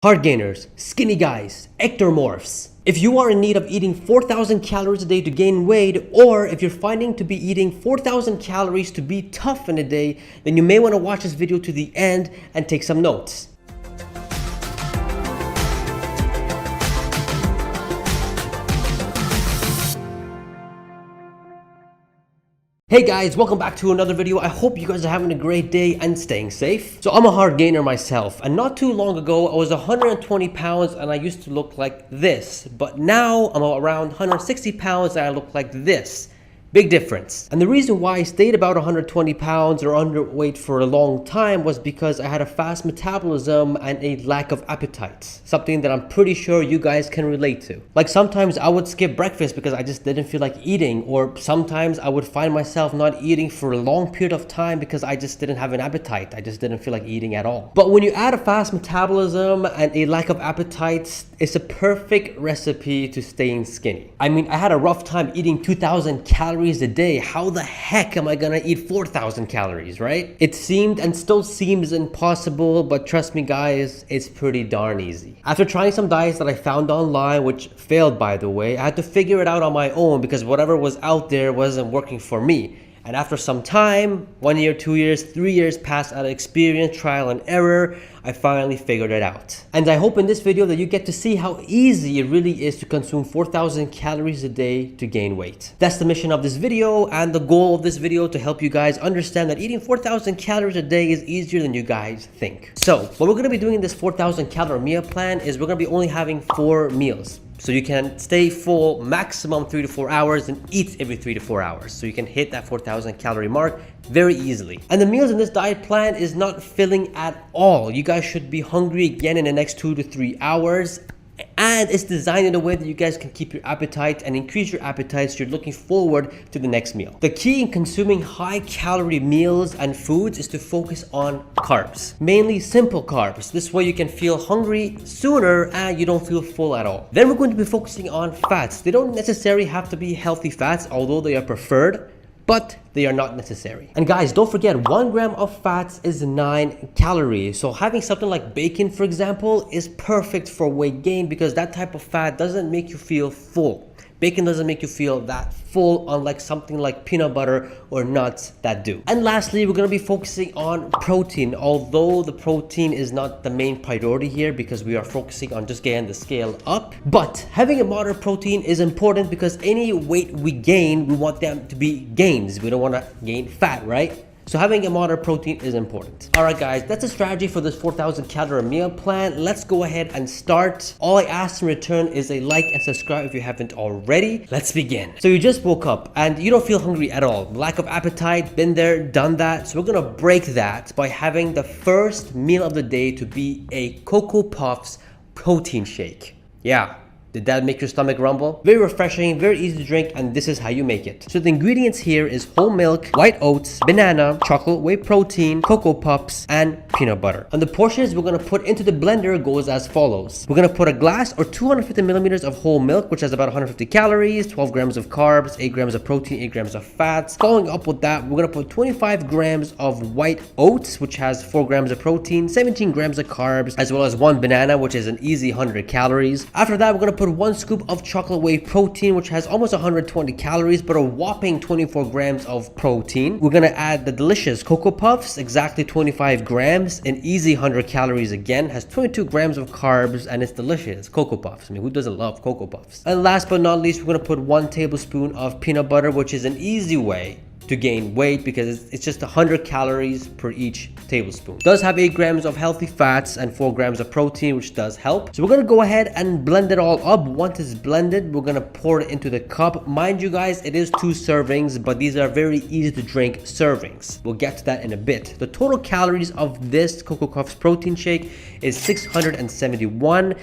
Hard gainers, skinny guys, ectomorphs. If you are in need of eating 4,000 calories a day to gain weight, or if you're finding to be eating 4,000 calories to be tough in a day, then you may want to watch this video to the end and take some notes. Hey guys, welcome back to another video. I hope you guys are having a great day and staying safe. So I'm a hard gainer myself, and not too long ago I was 120 pounds and I used to look like this, but now I'm around 160 pounds and I look like this. Big difference. And the reason why I stayed about 120 pounds or underweight for a long time was because I had a fast metabolism and a lack of appetite. Something that I'm pretty sure you guys can relate to. Like sometimes I would skip breakfast because I just didn't feel like eating, or sometimes I would find myself not eating for a long period of time because I just didn't have an appetite. I just didn't feel like eating at all. But when you add a fast metabolism and a lack of appetite, it's a perfect recipe to staying skinny. I mean, I had a rough time eating 2,000 calories a day. How the heck am I gonna eat 4,000 calories, right? It seemed and still seems impossible, but trust me guys, it's pretty darn easy. After trying some diets that I found online, which failed by the way, I had to figure it out on my own because whatever was out there wasn't working for me. And after some time, 1 year, 2 years, 3 years passed out of experience, trial and error, I finally figured it out. And I hope in this video that you get to see how easy it really is to consume 4,000 calories a day to gain weight. That's the mission of this video and the goal of this video, to help you guys understand that eating 4,000 calories a day is easier than you guys think. So what we're gonna be doing in this 4,000 calorie meal plan is we're gonna be only having 4 meals. So you can stay full maximum 3 to 4 hours and eat every 3 to 4 hours. So you can hit that 4,000 calorie mark very easily. And the meals in this diet plan is not filling at all. You guys should be hungry again in the next 2 to 3 hours. And it's designed in a way that you guys can keep your appetite and increase your appetite so you're looking forward to the next meal. The key in consuming high calorie meals and foods is to focus on carbs. Mainly simple carbs. This way you can feel hungry sooner and you don't feel full at all. Then we're going to be focusing on fats. They don't necessarily have to be healthy fats, although they are preferred, but they are not necessary. And guys, don't forget, 1 gram of fats is 9 calories. So having something like bacon, for example, is perfect for weight gain because that type of fat doesn't make you feel full. Bacon doesn't make you feel that full, unlike something like peanut butter or nuts that do. And lastly, we're gonna be focusing on protein, although the protein is not the main priority here because we are focusing on just getting the scale up. But having a moderate protein is important because any weight we gain, we want them to be gains. We don't wanna gain fat, right? So having a moderate protein is important. All right guys, that's a strategy for this 4,000 calorie meal plan. Let's go ahead and start. All I ask in return is a like and subscribe if you haven't already. Let's begin. So you just woke up and you don't feel hungry at all. Lack of appetite, been there, done that. So we're gonna break that by having the first meal of the day to be a Coco Puffs protein shake. Yeah. Did that make your stomach rumble? Very refreshing, very easy to drink, and this is how you make it. So the ingredients here is whole milk, white oats, banana, chocolate whey protein, Coco Puffs, and peanut butter. And the portions we're gonna put into the blender goes as follows. We're gonna put a glass or 250 millimeters of whole milk, which has about 150 calories, 12 grams of carbs, 8 grams of protein, 8 grams of fats. Following up with that, we're gonna put 25 grams of white oats, which has 4 grams of protein, 17 grams of carbs, as well as 1 banana, which is an easy 100 calories. After that, we're gonna put 1 scoop of chocolate whey protein, which has almost 120 calories, but a whopping 24 grams of protein. We're gonna add the delicious Coco Puffs, exactly 25 grams, an easy 100 calories again, has 22 grams of carbs, and it's delicious. Coco Puffs. I mean, who doesn't love Coco Puffs? And last but not least, we're gonna put 1 tablespoon of peanut butter, which is an easy way to gain weight because it's just 100 calories per each tablespoon. It does have 8 grams of healthy fats and 4 grams of protein, which does help. So we're gonna go ahead and blend it all up. Once it's blended, we're gonna pour it into the cup. Mind you guys, it is 2 servings, but these are very easy to drink servings. We'll get to that in a bit. The total calories of this Coco Puffs protein shake is 671.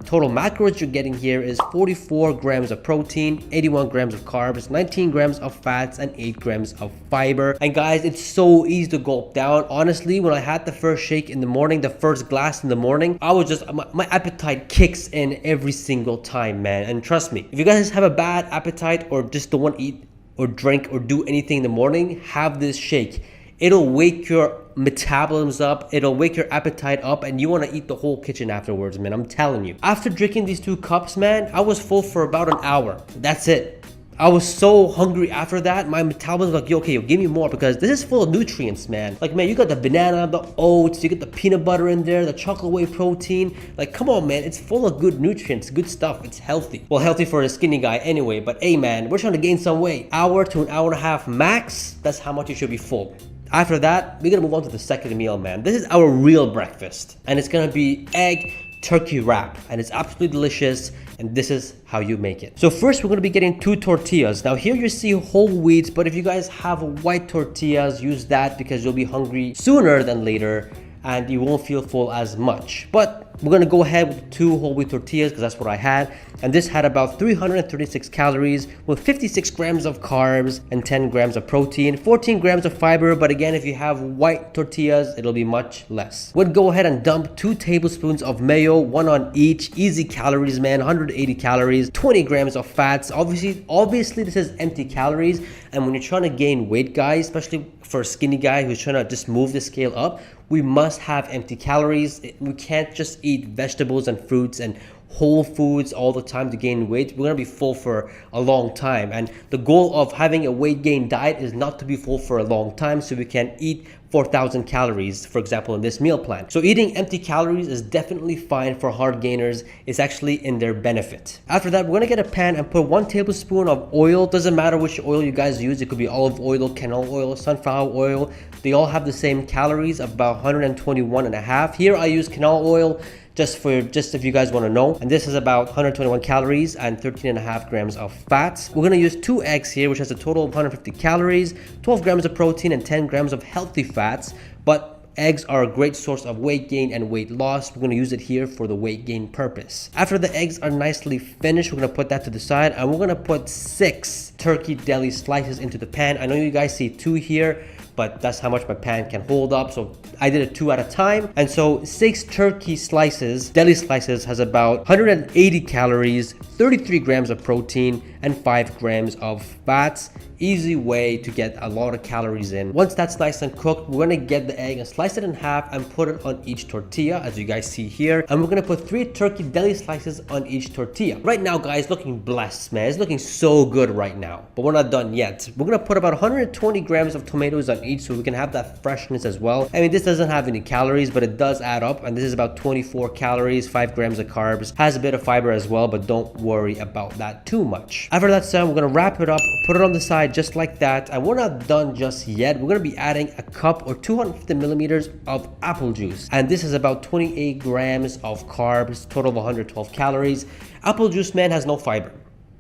Total macros you're getting here is 44 grams of protein, 81 grams of carbs, 19 grams of fats, and 8 grams of fiber. And guys, it's so easy to gulp down. Honestly, when I had the first shake in the morning, the first glass in the morning, I was just, my appetite kicks in every single time, man. And trust me, if you guys have a bad appetite or just don't want to eat or drink or do anything in the morning, have this shake. it'll wake your metabolism up, it'll wake your appetite up, and you want to eat the whole kitchen afterwards, man. I'm telling you. After drinking these 2 cups, man, I was full for about an hour. That's it. I was so hungry after that. My metabolism was like, yo, okay, give me more, because this is full of nutrients, man. Like, man, you got the banana, the oats, you get the peanut butter in there, the chocolate whey protein. Like, come on, man, it's full of good nutrients, good stuff. It's healthy. Well, healthy for a skinny guy anyway, but hey, man, we're trying to gain some weight. Hour to an hour and a half max, that's how much you should be full. After that, we're gonna move on to the second meal, man. This is our real breakfast, and it's gonna be egg turkey wrap, and it's absolutely delicious, and this is how you make it. So first, we're going to be getting 2 tortillas. Now here you see whole wheats, but if you guys have white tortillas, use that, because you'll be hungry sooner than later and you won't feel full as much. But we're going to go ahead with 2 whole wheat tortillas, because that's what I had, and this had about 336 calories with 56 grams of carbs and 10 grams of protein, 14 grams of fiber. But again, if you have white tortillas, it'll be much less. We'll go ahead and dump 2 tablespoons of mayo, 1 on each. Easy calories, man. 180 calories, 20 grams of fats. Obviously this is empty calories, and when you're trying to gain weight, guys, especially for a skinny guy who's trying to just move the scale up, we must have empty calories. We can't just eat vegetables and fruits and whole foods all the time to gain weight. We're gonna be full for a long time, and the goal of having a weight gain diet is not to be full for a long time, so we can eat 4,000 calories, for example, in this meal plan. So eating empty calories is definitely fine for hard gainers. It's actually in their benefit. After that, we're gonna get a pan and put 1 tablespoon of oil. Doesn't matter which oil you guys use. It could be olive oil, canola oil, sunflower oil. They all have the same calories, about 121 and a half. Here I use canola oil, just if you guys want to know, and this is about 121 calories and 13 and a half grams of fats. We're going to use 2 eggs here, which has a total of 150 calories, 12 grams of protein, and 10 grams of healthy fats. But eggs are a great source of weight gain and weight loss. We're going to use it here for the weight gain purpose. After the eggs are nicely finished, we're going to put that to the side, and we're going to put 6 turkey deli slices into the pan. I know you guys see 2 here, but that's how much my pan can hold up, so I did it 2 at a time. And so 6 turkey slices, deli slices, has about 180 calories, 33 grams of protein, and 5 grams of fats. Easy way to get a lot of calories in. Once that's nice and cooked, we're gonna get the egg and slice it in half and put it on each tortilla, as you guys see here. And we're gonna put 3 turkey deli slices on each tortilla. Right now, guys, looking blessed, man. It's looking so good right now, but we're not done yet. We're gonna put about 120 grams of tomatoes on each, so we can have that freshness as well. I mean, this doesn't have any calories, but it does add up, and this is about 24 calories, 5 grams of carbs, has a bit of fiber as well, but don't worry about that too much. After that's done, we're gonna wrap it up, put it on the side just like that, and we're not done just yet. We're gonna be adding a cup or 250 millimeters of apple juice, and this is about 28 grams of carbs, total of 112 calories. Apple juice, man, has no fiber,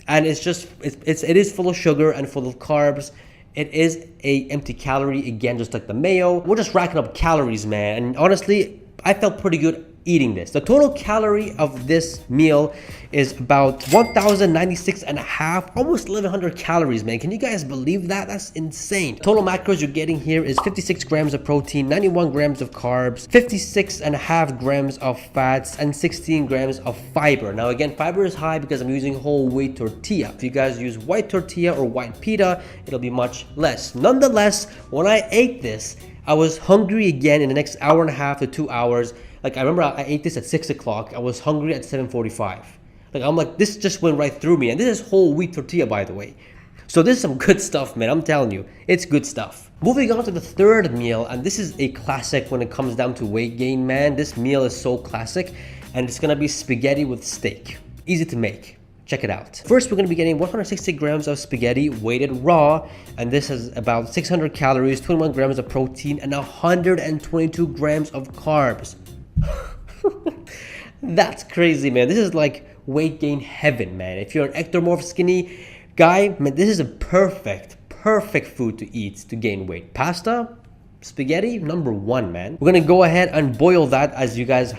and it is full of sugar and full of carbs. It is a empty calorie, again, just like the mayo. We're just racking up calories, man, and honestly, I felt pretty good eating this. The total calorie of this meal is about 1,096 and a half, almost 1,100 calories, man. Can you guys believe that? That's insane. Total macros you're getting here is 56 grams of protein, 91 grams of carbs, 56 and a half grams of fats, and 16 grams of fiber. Now again, fiber is high because I'm using whole wheat tortilla. If you guys use white tortilla or white pita, it'll be much less. Nonetheless, when I ate this, I was hungry again in the next hour and a half to 2 hours. Like, I remember I ate this at 6 o'clock. I was hungry at 7:45. Like, I'm like, this just went right through me. And this is whole wheat tortilla, by the way. So this is some good stuff, man. I'm telling you, it's good stuff. Moving on to the third meal, and this is a classic when it comes down to weight gain, man. This meal is so classic, and it's gonna be spaghetti with steak. Easy to make. Check it out. First, we're going to be getting 160 grams of spaghetti weighted raw, and this is about 600 calories, 21 grams of protein, and 122 grams of carbs. That's crazy, man. This is like weight gain heaven, man. If you're an ectomorph skinny guy, man, this is a perfect food to eat to gain weight. Pasta, spaghetti number one, man. We're gonna go ahead and boil that how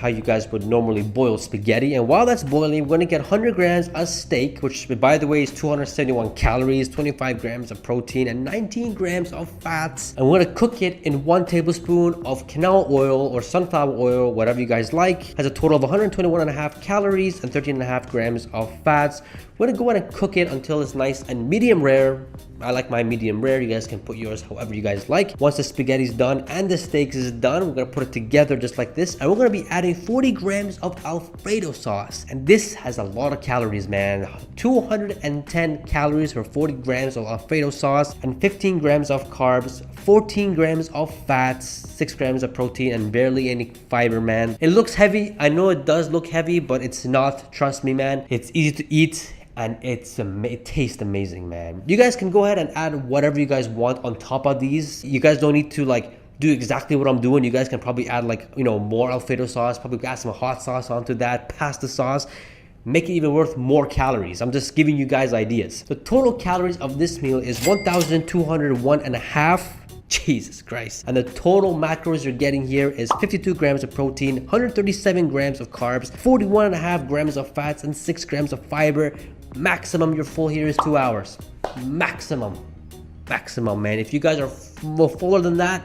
you guys would normally boil spaghetti. And while that's boiling, we're gonna get 100 grams of steak, which by the way is 271 calories, 25 grams of protein, and 19 grams of fats. And we're gonna cook it in 1 tablespoon of canola oil or sunflower oil, whatever you guys like. Has a total of 121.5 calories and 13.5 grams of fats. We're gonna go ahead and cook it until it's nice and medium rare. I like my medium rare. You guys can put yours however you guys like. Once the spaghetti's done and the steak is done, we're gonna put it together just like this, and we're gonna be adding 40 grams of Alfredo sauce. And this has a lot of calories, man. 210 calories for 40 grams of Alfredo sauce, and 15 grams of carbs, 14 grams of fats, 6 grams of protein, and barely any fiber, man. It looks heavy. I know it does look heavy, but it's not. Trust me, man. It's easy to eat. And it tastes amazing, man. You guys can go ahead and add whatever you guys want on top of these. You guys don't need to like do exactly what I'm doing. You guys can probably add like, you know, more Alfredo sauce, probably add some hot sauce onto that, pasta sauce. Make it even worth more calories. I'm just giving you guys ideas. The total calories of this meal is 1,201.5. Jesus Christ. And the total macros you're getting here is 52 grams of protein, 137 grams of carbs, 41.5 grams of fats, and 6 grams of fiber. Maximum you're full here is 2 hours. Maximum, man. If you guys are fuller than that,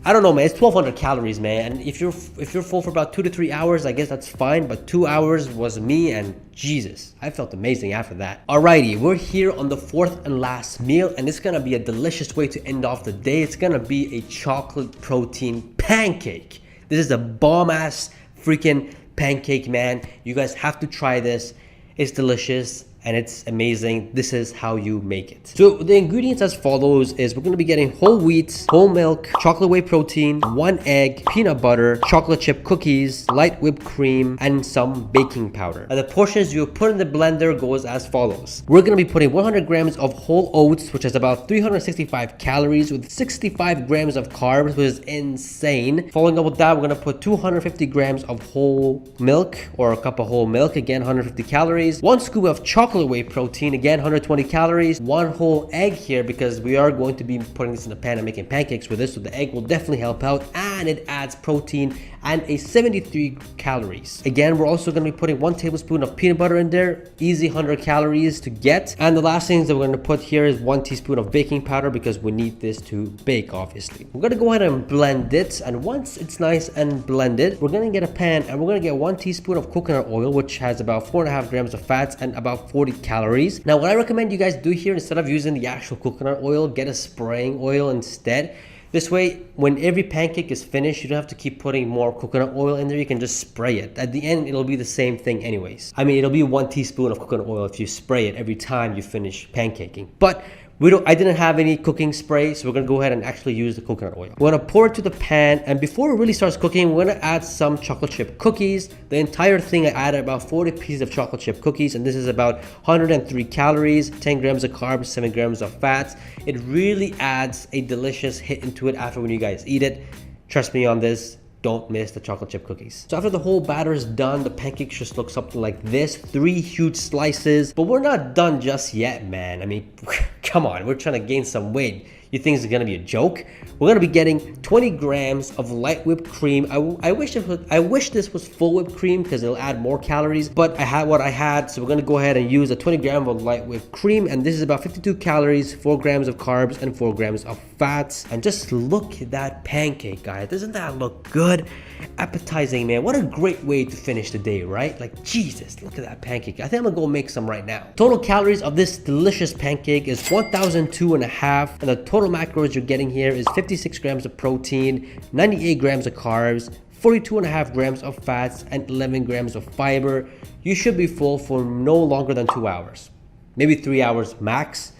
I don't know, man. It's 1,200 calories, man. And if you're full for about 2 to 3 hours, I guess that's fine. But 2 hours was me, and Jesus, I felt amazing after that. Alrighty, we're here on the 4th and last meal, and it's gonna be a delicious way to end off the day. It's gonna be a chocolate protein pancake. This is a bomb-ass freaking pancake, man. You guys have to try this. It's delicious and it's amazing. This is how you make it. So the ingredients as follows is we're going to be getting whole wheat, whole milk, chocolate whey protein, 1 egg, peanut butter, chocolate chip cookies, light whipped cream, and some baking powder. And the portions you put in the blender goes as follows. We're going to be putting 100 grams of whole oats, which is about 365 calories with 65 grams of carbs, which is insane. Following up with that, we're going to put 250 grams of whole milk or a cup of whole milk, again 150 calories, 1 scoop of chocolate whey protein, again 120 calories, 1 whole egg here because we are going to be putting this in the pan and making pancakes with this, so the egg will definitely help out, and it adds protein and a 73 calories. Again, we're also going to be putting 1 tablespoon of peanut butter in there, easy 100 calories to get. And the last things that we're going to put here is 1 teaspoon of baking powder because we need this to bake, obviously. We're going to go ahead and blend it, and once it's nice and blended, we're going to get a pan and we're going to get 1 teaspoon of coconut oil, which has about 4.5 grams of fats and about 40 calories. Now, what I recommend you guys do here, instead of using the actual coconut oil, get a spraying oil instead. This way, when every pancake is finished, you don't have to keep putting more coconut oil in there. You can just spray it. At the end, it'll be the same thing anyways. I mean, it'll be 1 teaspoon of coconut oil if you spray it every time you finish pancaking. But I didn't have any cooking spray, so we're gonna go ahead and actually use the coconut oil. We're gonna pour it to the pan, and before it really starts cooking, we're gonna add some chocolate chip cookies. The entire thing, I added about 40 pieces of chocolate chip cookies, and this is about 103 calories, 10 grams of carbs, 7 grams of fats. It really adds a delicious hit into it after when you guys eat it. Trust me on this. Don't miss the chocolate chip cookies. So after the whole batter is done, the pancake should look something like this. 3 huge slices. But we're not done just yet, man. I mean, come on. We're trying to gain some weight. You think it's gonna be a joke? We're gonna be getting 20 grams of light whipped cream. I wish this was full whipped cream because it'll add more calories, but I had what I had, so we're gonna go ahead and use a 20 gram of light whipped cream, and this is about 52 calories, 4 grams of carbs, and 4 grams of fats. And just look at that pancake, guys. Doesn't that look good? Appetizing, man. What a great way to finish the day, right? Like, Jesus, look at that pancake. I think I'm gonna go make some right now. Total calories of this delicious pancake is 1,002.5, and the total macros you're getting here is 56 grams of protein, 98 grams of carbs, 42.5 grams of fats, and 11 grams of fiber. You should be full for no longer than 2 hours, maybe 3 hours max,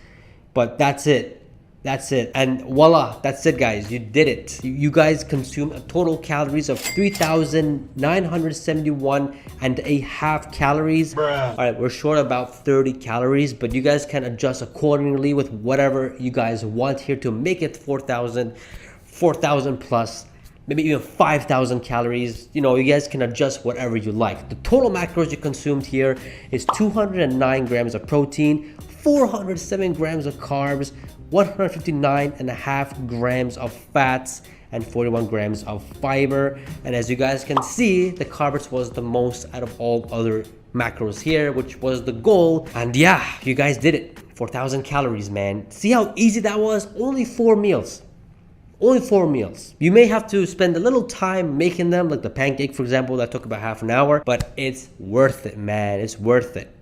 but that's it. That's it. And voila, that's it, guys. You did it. You guys consume a total calories of 3,971.5 calories. Bruh. All right, we're short about 30 calories, but you guys can adjust accordingly with whatever you guys want here to make it 4,000 plus, maybe even 5,000 calories. You know, you guys can adjust whatever you like. The total macros you consumed here is 209 grams of protein, 407 grams of carbs, 159.5 grams of fats and 41 grams of fiber. And as you guys can see, the carbs was the most out of all other macros here, which was the goal. And yeah, you guys did it. 4,000 calories, man. See how easy that was? Only 4 meals. Only 4 meals. You may have to spend a little time making them, like the pancake, for example, that took about half an hour, but it's worth it, man. It's worth it.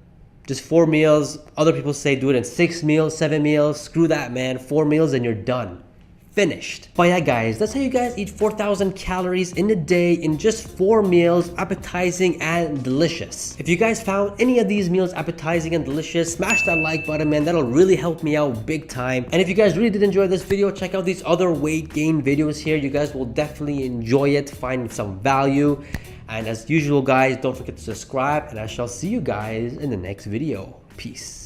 Just 4 meals. Other people say do it in 6 meals, 7 meals. Screw that, man. 4 meals and you're done. Finished. But yeah, guys, that's how you guys eat 4,000 calories in a day in just 4 meals, appetizing and delicious. If you guys found any of these meals appetizing and delicious, smash that like button, man. That'll really help me out big time. And if you guys really did enjoy this video, check out these other weight gain videos here. You guys will definitely enjoy it, find some value. And as usual, guys, don't forget to subscribe, and I shall see you guys in the next video. Peace.